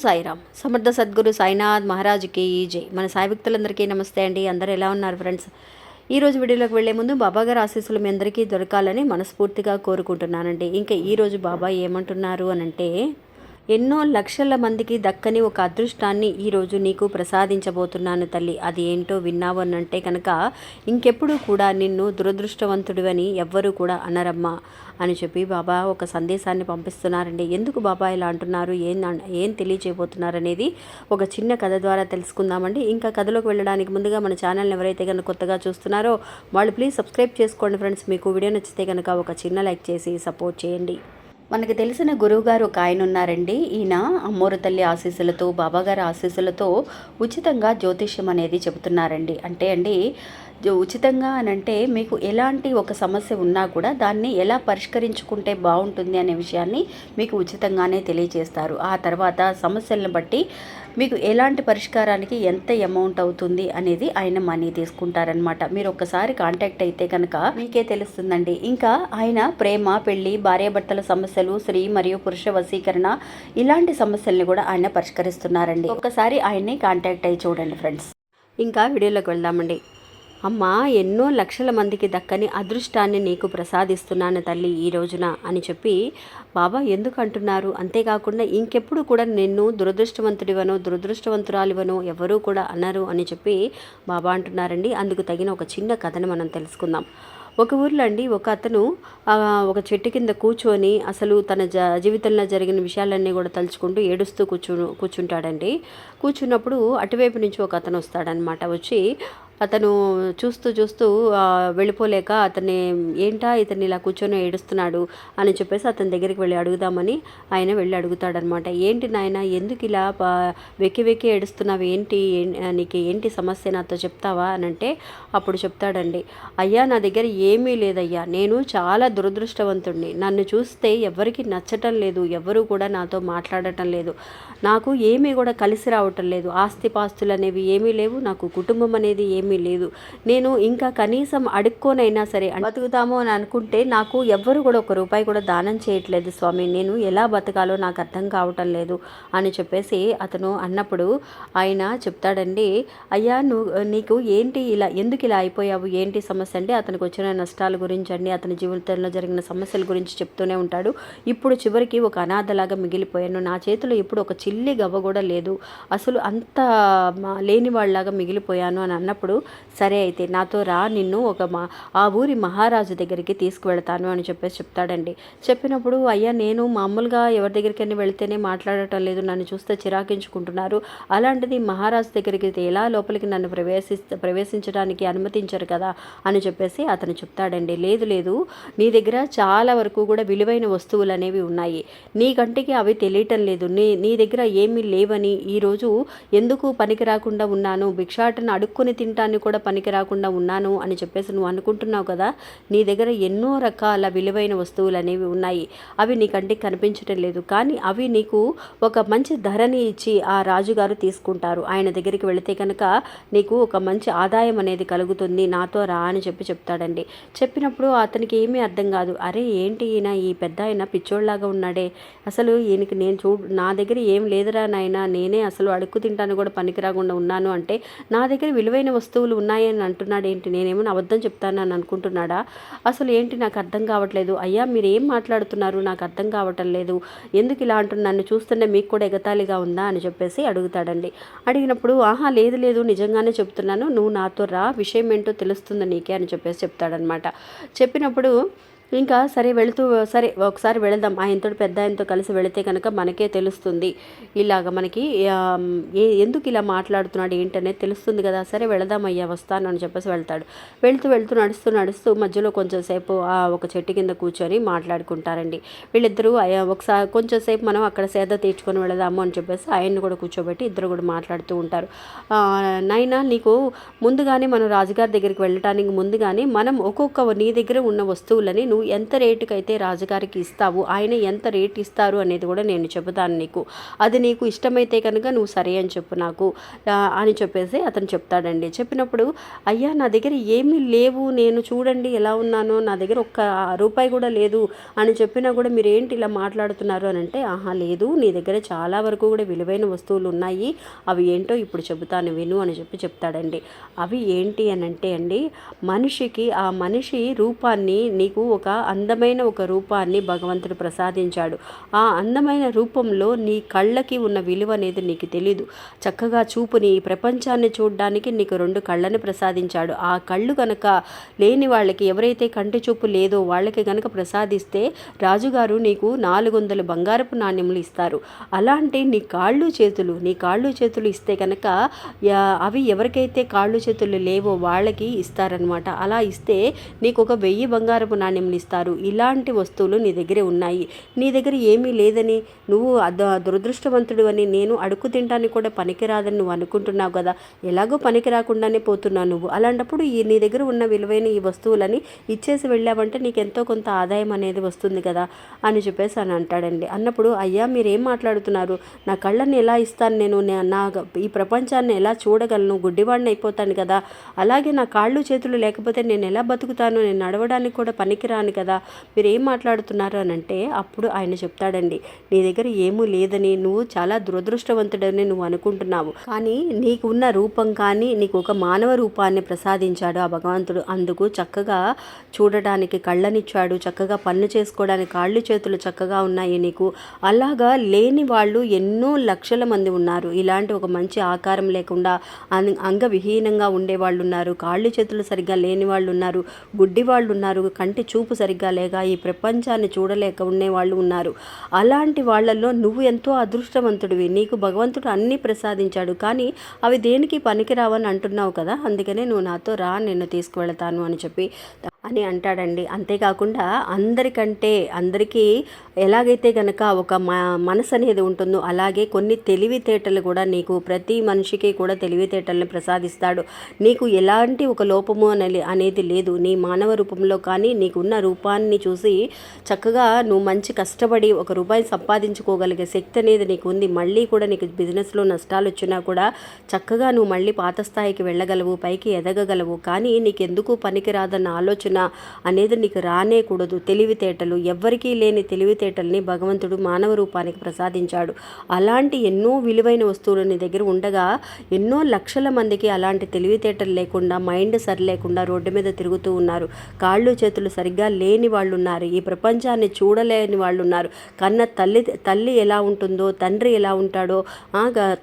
సాయిరామ్. సమర్థ సద్గురు సాయినాథ్ మహారాజుకి జై. మన సాయి భక్తులందరికీ నమస్తే అండి. అందరూ ఎలా ఉన్నారు ఫ్రెండ్స్? ఈరోజు వీడియోలోకి వెళ్లే ముందు బాబా గారి ఆశీస్సులు మీ అందరికీ దొరకాలని మనస్ఫూర్తిగా కోరుకుంటున్నానండి. ఇంకా ఈరోజు బాబా ఏమంటున్నారు అనంటే, ఎన్నో లక్షల మందికి దక్కని ఒక అదృష్టాన్ని ఈరోజు నీకు ప్రసాదించబోతున్నాను తల్లి. అది ఏంటో విన్నావు అనంటే కనుక ఇంకెప్పుడు కూడా నిన్ను దురదృష్టవంతుడివని ఎవ్వరూ కూడా అనరమ్మా అని చెప్పి బాబా ఒక సందేశాన్ని పంపిస్తున్నారండి. ఎందుకు బాబా ఇలా అంటున్నారు, ఏం తెలియచేయబోతున్నారు అనేది ఒక చిన్న కథ ద్వారా తెలుసుకుందామండి. ఇంకా కథలోకి వెళ్ళడానికి ముందుగా మన ఛానల్ని ఎవరైతే కనుక కొత్తగా చూస్తున్నారో వాళ్ళు ప్లీజ్ సబ్స్క్రైబ్ చేసుకోండి ఫ్రెండ్స్. మీకు వీడియో నచ్చితే కనుక ఒక చిన్న లైక్ చేసి సపోర్ట్ చేయండి. మనకు తెలిసిన గురువుగారు ఒక ఆయన ఉన్నారండి. ఈయన అమ్మోరు తల్లి ఆశీస్సులతో, బాబాగారి ఆశీస్సులతో ఉచితంగా జ్యోతిష్యం అనేది చెబుతున్నారండి. అంటే అండి, ఉచితంగా అనంటే మీకు ఎలాంటి ఒక సమస్య ఉన్నా కూడా దాన్ని ఎలా పరిష్కరించుకుంటే బాగుంటుంది అనే విషయాన్ని మీకు ఉచితంగానే తెలియజేస్తారు. ఆ తర్వాత సమస్యలను బట్టి మీకు ఎలాంటి పరిష్కారానికి ఎంత అమౌంట్ అవుతుంది అనేది ఆయన మనీ తీసుకుంటారనమాట. మీరు ఒక్కసారి కాంటాక్ట్ అయితే కనుక మీకే తెలుస్తుందండి. ఇంకా ఆయన ప్రేమ, పెళ్లి, భార్యాభర్తల సమస్యలు, స్త్రీ మరియు పురుష వశీకరణ ఇలాంటి సమస్యల్ని కూడా ఆయన పరిష్కరిస్తున్నారండి. ఒక్కసారి ఆయన్ని కాంటాక్ట్ అయ్యి చూడండి ఫ్రెండ్స్. ఇంకా వీడియోలోకి వెళ్దామండి. అమ్మ, ఎన్నో లక్షల మందికి దక్కని అదృష్టాన్ని నీకు ప్రసాదిస్తున్నాను తల్లి ఈ రోజున అని చెప్పి బాబా ఎందుకు అంటున్నారు. అంతేకాకుండా ఇంకెప్పుడు కూడా నిన్ను దురదృష్టవంతుడివనో దురదృష్టవంతురాలివనో ఎవరూ కూడా అన్నారు అని చెప్పి బాబా అంటున్నారండి. అందుకు తగిన ఒక చిన్న కథను మనం తెలుసుకుందాం. ఒక ఊర్లో అండి ఒక అతను ఒక చెట్టు కింద కూర్చొని అసలు తన జీవితంలో జరిగిన విషయాలన్నీ కూడా తలుచుకుంటూ ఏడుస్తూ కూర్చుంటాడండి. కూర్చున్నప్పుడు అటువైపు నుంచి ఒక అతను వస్తాడనమాట. వచ్చి అతను చూస్తూ వెళ్ళిపోలేక ఇతన్ని ఇలా కూర్చొని ఏడుస్తున్నాడు అని చెప్పేసి అతని దగ్గరికి వెళ్ళి అడుగుదామని ఆయన వెళ్ళి అడుగుతాడనమాట. ఏంటి నాయన, ఎందుకు ఇలా వెక్కి ఏడుస్తున్నావు, నీకు ఏంటి సమస్య, నాతో చెప్తావా అని అంటే అప్పుడు చెప్తాడండి. అయ్యా, నా దగ్గర ఏమీ లేదయ్యా, నేను చాలా దురదృష్టవంతుడిని. నన్ను చూస్తే ఎవరికి నచ్చటం లేదు, ఎవరు కూడా నాతో మాట్లాడటం లేదు, నాకు ఏమీ కూడా కలిసి రావటం లేదు, ఆస్తిపాస్తులు అనేవి ఏమీ లేవు, నాకు కుటుంబం అనేది ఏమీ లేదు. నేను ఇంకా కనీసం అడుక్కోనైనా సరే బతుకుతాము అని అనుకుంటే నాకు ఎవ్వరు కూడా ఒక రూపాయి కూడా దానం చేయట్లేదు స్వామి, నేను ఎలా బతకాలో నాకు అర్థం కావటం లేదు అని చెప్పేసి అతను అన్నప్పుడు ఆయన చెప్తాడండి. అయ్యా, నీకు ఏంటి ఎందుకు ఇలా అయిపోయావు, ఏంటి సమస్య అంటే అతనికి వచ్చిన నష్టాల గురించి అండి, అతని జీవితంలో జరిగిన సమస్యల గురించి చెప్తూనే ఉంటాడు. ఇప్పుడు చివరికి ఒక అనాథలాగా మిగిలిపోయాను, నా చేతిలో ఇప్పుడు ఒక చిల్లి గవ్వ కూడా లేదు, అసలు అంత లేని వాళ్ళలాగా మిగిలిపోయాను అని అన్నప్పుడు సరే అయితే నాతో రా, నిన్ను ఆ ఊరి మహారాజు దగ్గరికి తీసుకువెళ్తాను అని చెప్పేసి చెప్తాడండి. చెప్పినప్పుడు అయ్యా, నేను మామూలుగా ఎవరి దగ్గరికైనా వెళితేనే మాట్లాడటం లేదు, నన్ను చూస్తే చిరాకించుకుంటున్నారు, అలాంటిది మహారాజు దగ్గరికి ఎలా లోపలికి నన్ను ప్రవేశించడానికి అనుమతించరు కదా అని చెప్పేసి అతను చెప్తాడండి. లేదు, నీ దగ్గర చాలా వరకు కూడా విలువైన వస్తువులు అనేవి ఉన్నాయి, నీ కంటికి అవి తెలియటం లేదు, నీ దగ్గర ఏమీ లేవని, ఈరోజు ఎందుకు పనికి రాకుండా ఉన్నాను, భిక్షాటను అడుక్కొని తింటాను కూడా పనికి రాకుండా ఉన్నాను అని చెప్పేసి నువ్వు అనుకుంటున్నావు కదా, నీ దగ్గర ఎన్నో రకాల విలువైన వస్తువులు అనేవి ఉన్నాయి, అవి నీ కంటికి కనిపించటం లేదు, కానీ అవి నీకు ఒక మంచి ధరని ఇచ్చి ఆ రాజుగారు తీసుకుంటారు, ఆయన దగ్గరికి వెళితే కనుక నీకు ఒక మంచి ఆదాయం అనేది కలుగుతుంది, నాతో రా అని చెప్తాడండి. చెప్పినప్పుడు అతనికి ఏమీ అర్థం కాదు. అరే, ఏంటి ఈ పెద్ద ఆయన పిచ్చోళ్ళలాగా ఉన్నాడే, అసలు ఈయనకి నా దగ్గర ఏం లేదురా నాయన, నేనే అసలు అడుక్కు తింటాను కూడా పనికి రాకుండా ఉన్నాను అంటే నా దగ్గర విలువైన వస్తువులు ఉన్నాయని అంటున్నాడు ఏంటి, నేనేమో అబద్ధం చెప్తానని అనుకుంటున్నాడా, అసలు ఏంటి నాకు అర్థం కావట్లేదు, అయ్యా మీరు ఏం మాట్లాడుతున్నారు, నాకు అర్థం కావటం లేదు, ఎందుకు ఇలా అంటున్నా, నన్ను చూస్తుంటే మీకు కూడా ఎగతాళిగా ఉందా అని చెప్పేసి అడుగుతాడండి. అడిగినప్పుడు ఆహా లేదు, నిజంగానే చెప్తున్నాను, నువ్వు నాతో రా, విషయం ఏంటో తెలుస్తుంది నీకే అని చెప్పేసి చెప్తాడనమాట. చెప్పినప్పుడు ఇంకా సరే ఒకసారి వెళదాం, ఆయనతో పెద్ద ఆయనతో కలిసి వెళితే కనుక మనకే తెలుస్తుంది, ఇలాగ మనకి ఎందుకు ఇలా మాట్లాడుతున్నాడు ఏంటనేది తెలుస్తుంది కదా, సరే వెళదాం అయ్యా, వస్తాను అని చెప్పేసి వెళ్తాడు. వెళ్తూ నడుస్తూ మధ్యలో కొంచెం సేపు ఒక చెట్టు కింద కూర్చొని మాట్లాడుకుంటారండి. వీళ్ళిద్దరూ ఒకసారి కొంచెం సేపు మనం అక్కడ సేద తీర్చుకొని వెళదాము అని చెప్పేసి ఆయన్ని కూడా కూర్చోబెట్టి ఇద్దరు కూడా మాట్లాడుతూ ఉంటారు. నాయనా, నీకు ముందుగానే మనం రాజుగారి దగ్గరికి వెళ్ళటానికి ముందుగానే మనం నీ దగ్గర ఉన్న వస్తువులని నువ్వు ఎంత రేటుకైతే రాజుగారికి ఇస్తావు, ఆయన ఎంత రేట్ ఇస్తారు అనేది కూడా నేను చెబుతాను నీకు, అది నీకు ఇష్టమైతే కనుక నువ్వు సరే అని చెప్పు నాకు అని చెప్పేసి అతను చెప్తాడండి. చెప్పినప్పుడు అయ్యా నా దగ్గర ఏమీ లేవు, నేను చూడండి ఎలా ఉన్నానో, నా దగ్గర ఒక్క రూపాయి కూడా లేదు అని చెప్పినా కూడా మీరు ఏంటి ఇలా మాట్లాడుతున్నారు అని అంటే, ఆహా లేదు, నీ దగ్గర చాలా వరకు కూడా విలువైన వస్తువులు ఉన్నాయి, అవి ఏంటో ఇప్పుడు చెబుతాను విను అని చెప్తాడండి. అవి ఏంటి అని అంటే అండి, మనిషికి ఆ మనిషి రూపాన్ని, నీకు ఒక అందమైన ఒక రూపాన్ని భగవంతుడు ప్రసాదించాడు. ఆ అందమైన రూపంలో నీ కళ్ళకి ఉన్న విలువ అనేది నీకు తెలీదు. చక్కగా చూపుని, ఈ ప్రపంచాన్ని చూడడానికి నీకు 2 కళ్ళని ప్రసాదించాడు. ఆ కళ్ళు కనుక లేని వాళ్ళకి, ఎవరైతే కంటి చూపు లేదో వాళ్ళకి కనుక ప్రసాదిస్తే రాజుగారు నీకు 400 బంగారపు నాణ్యములు ఇస్తారు. అలాంటి నీ కాళ్ళు చేతులు ఇస్తే కనుక అవి ఎవరికైతే కాళ్ళు చేతులు లేవో వాళ్ళకి ఇస్తారనమాట. అలా ఇస్తే నీకు ఒక 1000 బంగారపు నాణ్యములు ఇస్తారు. ఇలాంటి వస్తువులు నీ దగ్గర ఉన్నాయి. నీ దగ్గర ఏమీ లేదని, నువ్వు దురదృష్టవంతుడు అని, నేను అడుగు తింటానికి కూడా పనికిరాదని నువ్వు అనుకుంటున్నావు కదా, ఎలాగో పనికి రాకుండానే పోతున్నావు నువ్వు. అలాంటప్పుడు నీ దగ్గర ఉన్న విలువైన ఈ వస్తువులని ఇచ్చేసి వెళ్ళావంటే నీకు ఎంతో కొంత ఆదాయం అనేది వస్తుంది కదా అని చెప్పేసి అని అంటాడండి. అన్నప్పుడు అయ్యా మీరేం మాట్లాడుతున్నారు, నా కళ్ళని ఎలా ఇస్తాను నేను, నా ఈ ప్రపంచాన్ని ఎలా చూడగలను, గుడ్డివాడిని అయిపోతాను కదా, అలాగే నా కాళ్ళు చేతులు లేకపోతే నేను ఎలా బతుకుతాను, నేను నడవడానికి కూడా పనికిరాను కదా, మీరు ఏం మాట్లాడుతున్నారు అని అంటే, అప్పుడు ఆయన చెప్తాడండి, నీ దగ్గర ఏమీ లేదని, నువ్వు చాలా దురదృష్టవంతుడని నువ్వు అనుకుంటున్నావు, కానీ నీకు ఉన్న రూపం కానీ నీకు ఒక మానవ రూపాన్ని ప్రసాదించాడు ఆ భగవంతుడు. అందుకు చక్కగా చూడడానికి కళ్ళనిచ్చాడు, చక్కగా పనులు చేసుకోవడానికి కాళ్ళు చేతులు చక్కగా ఉన్నాయి నీకు. అలాగా లేని వాళ్ళు ఎన్నో లక్షల మంది ఉన్నారు. ఇలాంటి ఒక మంచి ఆకారం లేకుండా అంగవిహీనంగా ఉండేవాళ్ళు ఉన్నారు, కాళ్ళు చేతులు సరిగ్గా లేని వాళ్ళు ఉన్నారు, గుడ్డి వాళ్ళు ఉన్నారు, కంటి చూపు సరిగ్గా లేక ఈ ప్రపంచాన్ని చూడలేక ఉండేవాళ్ళు ఉన్నారు. అలాంటి వాళ్ళల్లో నువ్వు ఎంతో అదృష్టవంతుడివి, నీకు భగవంతుడు అన్నీ ప్రసాదించాడు, కానీ అవి దేనికి పనికిరావని అంటున్నావు కదా, అందుకనే నువ్వు నాతో రా, నేను తీసుకువెళతాను అని అంటాడండి. అంతేకాకుండా అందరికీ ఎలాగైతే కనుక ఒక మనసు అనేది ఉంటుందో అలాగే కొన్ని తెలివితేటలు కూడా నీకు, ప్రతి మనిషికి కూడా తెలివితేటల్ని ప్రసాదిస్తాడు. నీకు ఎలాంటి ఒక లోపము అనేది లేదు నీ మానవ రూపంలో, కానీ నీకున్న రూపాన్ని చూసి చక్కగా నువ్వు మంచి కష్టపడి ₹1 సంపాదించుకోగలిగే శక్తి అనేది నీకు ఉంది. మళ్ళీ కూడా నీకు బిజినెస్లో నష్టాలు వచ్చినా కూడా చక్కగా నువ్వు మళ్ళీ పాత స్థాయికి వెళ్ళగలవు, పైకి ఎదగగలవు. కానీ నీకెందుకు పనికిరాదన్న ఆలోచన అనేది నీకు రానేకూడదు. తెలివితేటలు, ఎవ్వరికీ లేని తెలివితేటల్ని భగవంతుడు మానవ రూపానికి ప్రసాదించాడు. అలాంటి ఎన్నో విలువైన వస్తువులు నీ దగ్గర ఉండగా ఎన్నో లక్షల మందికి అలాంటి తెలివితేటలు లేకుండా, మైండ్ సరి లేకుండా రోడ్డు మీద తిరుగుతూ ఉన్నారు. కాళ్ళు చేతులు సరిగ్గా లేని వాళ్ళు ఉన్నారు, ఈ ప్రపంచాన్ని చూడలేని వాళ్ళు ఉన్నారు. కన్న తల్లి ఎలా ఉంటుందో, తండ్రి ఎలా ఉంటాడో,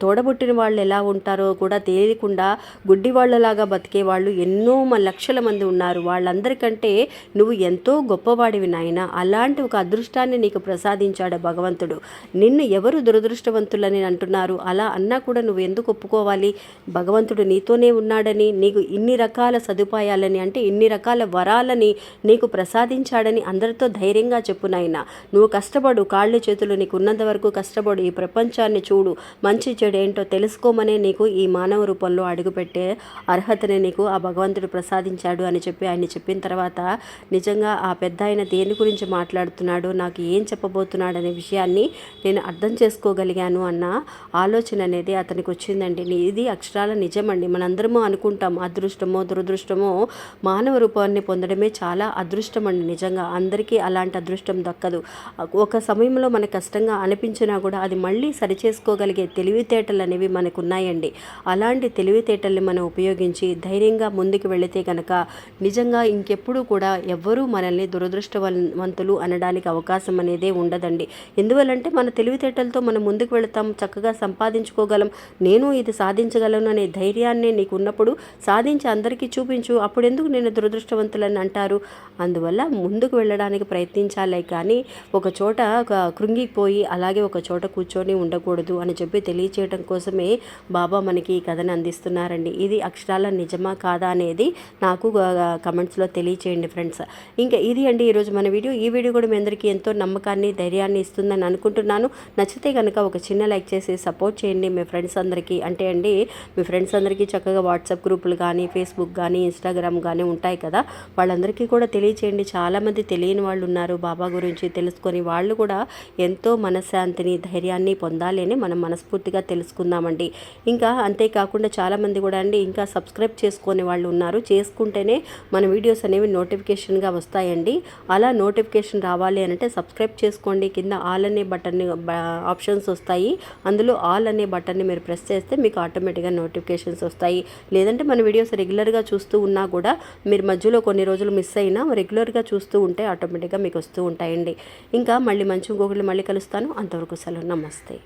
తోడబుట్టిన వాళ్ళు ఎలా ఉంటారో కూడా తెలియకుండా గుడ్డి వాళ్ళలాగా బతికే వాళ్ళు ఎన్నో లక్షల మంది ఉన్నారు. వాళ్ళందరికంటే నువ్వు ఎంతో గొప్పవాడివి నాయన. అలాంటి ఒక అదృష్టాన్ని నీకు ప్రసాదించాడు భగవంతుడు. నిన్ను ఎవరు దురదృష్టవంతులని అంటున్నారు, అలా అన్నా కూడా నువ్వు ఎందుకు ఒప్పుకోవాలి? భగవంతుడు నీతోనే ఉన్నాడని, నీకు ఇన్ని రకాల సదుపాయాలని, అంటే ఇన్ని రకాల వరాలని నీకు ప్రసాదించాడని అందరితో ధైర్యంగా చెప్పు నాయన. నువ్వు కష్టపడు, కాళ్ళు చేతులు నీకు ఉన్నంత వరకు కష్టపడు, ఈ ప్రపంచాన్ని చూడు, మంచి చెడు ఏంటో తెలుసుకోమనే నీకు ఈ మానవ రూపంలో అడుగుపెట్టే అర్హతని నీకు ఆ భగవంతుడు ప్రసాదించాడు అని చెప్పి ఆయన చెప్పిన తర్వాత నిజంగా ఆ పెద్ద ఆయన దేని గురించి మాట్లాడుతున్నాడు, నాకు ఏం చెప్పబోతున్నాడు అనే విషయాన్ని నేను అర్థం చేసుకోగలిగాను అన్న ఆలోచన అనేది అతనికి వచ్చిందండి. ఇది అక్షరాల నిజమండి. మనందరము అనుకుంటాం అదృష్టమో దురదృష్టమో, మానవ రూపాన్ని పొందడమే చాలా అదృష్టం అండి. నిజంగా అందరికీ అలాంటి అదృష్టం దక్కదు. ఒక సమయంలో మనకు కష్టంగా అనిపించినా కూడా అది మళ్ళీ సరిచేసుకోగలిగే తెలివితేటలు అనేవి మనకు ఉన్నాయండి. అలాంటి తెలివితేటల్ని మనం ఉపయోగించి ధైర్యంగా ముందుకు వెళితే కనుక నిజంగా ఇంకెప్పుడు కూడా ఎవ్వరూ మనల్ని దురదృష్టవంతులు అనడానికి అవకాశం అనేదే ఉండదండి. ఎందువల్లంటే మన తెలివితేటలతో మనం ముందుకు వెళతాం, చక్కగా సంపాదించుకోగలం, నేను ఇది సాధించగలను అనే ధైర్యాన్ని నీకు ఉన్నప్పుడు సాధించి అందరికీ చూపించు. అప్పుడెందుకు నేను దురదృష్టవంతులని అంటారు? అందువల్ల ముందుకు వెళ్ళడానికి ప్రయత్నించాలే కానీ ఒక చోట కృంగిపోయి అలాగే ఒక చోట కూర్చొని ఉండకూడదు అని చెప్పి తెలియచేయడం కోసమే బాబా మనకి ఈ కథను అందిస్తున్నారండి. ఇది అక్షరాల నిజమా కాదా అనేది నాకు కమెంట్స్లో తెలియ తెలియచేయండి ఫ్రెండ్స్. ఇంకా ఇది అండి ఈరోజు మన వీడియో. ఈ వీడియో కూడా మీ అందరికీ ఎంతో నమ్మకాన్ని, ధైర్యాన్ని ఇస్తుందని అనుకుంటున్నాను. నచ్చితే కనుక ఒక చిన్న లైక్ చేసి సపోర్ట్ చేయండి మీ ఫ్రెండ్స్ అందరికీ. అంటే అండి మీ ఫ్రెండ్స్ అందరికీ చక్కగా వాట్సాప్ గ్రూపులు కానీ, ఫేస్బుక్ కానీ, ఇన్స్టాగ్రామ్ కానీ ఉంటాయి కదా, వాళ్ళందరికీ కూడా తెలియచేయండి. చాలామంది తెలియని వాళ్ళు ఉన్నారు బాబా గురించి తెలుసుకొని, వాళ్ళు కూడా ఎంతో మనశ్శాంతిని, ధైర్యాన్ని పొందాలి అని మనం మనస్ఫూర్తిగా తెలుసుకుందామండి. ఇంకా అంతేకాకుండా చాలామంది కూడా అండి ఇంకా సబ్స్క్రైబ్ చేసుకునే వాళ్ళు ఉన్నారు. చేసుకుంటేనే మన వీడియోస్ అనేవి నోటిఫికేషన్గా వస్తాయండి. అలా నోటిఫికేషన్ రావాలి అంటే సబ్స్క్రైబ్ చేసుకోండి. కింద ఆల్ అనే బటన్ ఆప్షన్స్ వస్తాయి. అందులో ఆల్ అనే బటన్ని మీరు ప్రెస్ చేస్తే మీకు ఆటోమేటిక్గా నోటిఫికేషన్స్ వస్తాయి. లేదంటే మన వీడియోస్ రెగ్యులర్గా చూస్తూ ఉన్నా కూడా మీరు మధ్యలో కొన్ని రోజులు మిస్ అయినా రెగ్యులర్గా చూస్తూ ఉంటే ఆటోమేటిక్గా మీకు వస్తూ ఉంటాయండి. ఇంకా మళ్ళీ మంచి ఇంకొకళ్ళు మళ్ళీ కలుస్తాను. అంతవరకు సెలవు. నమస్తే.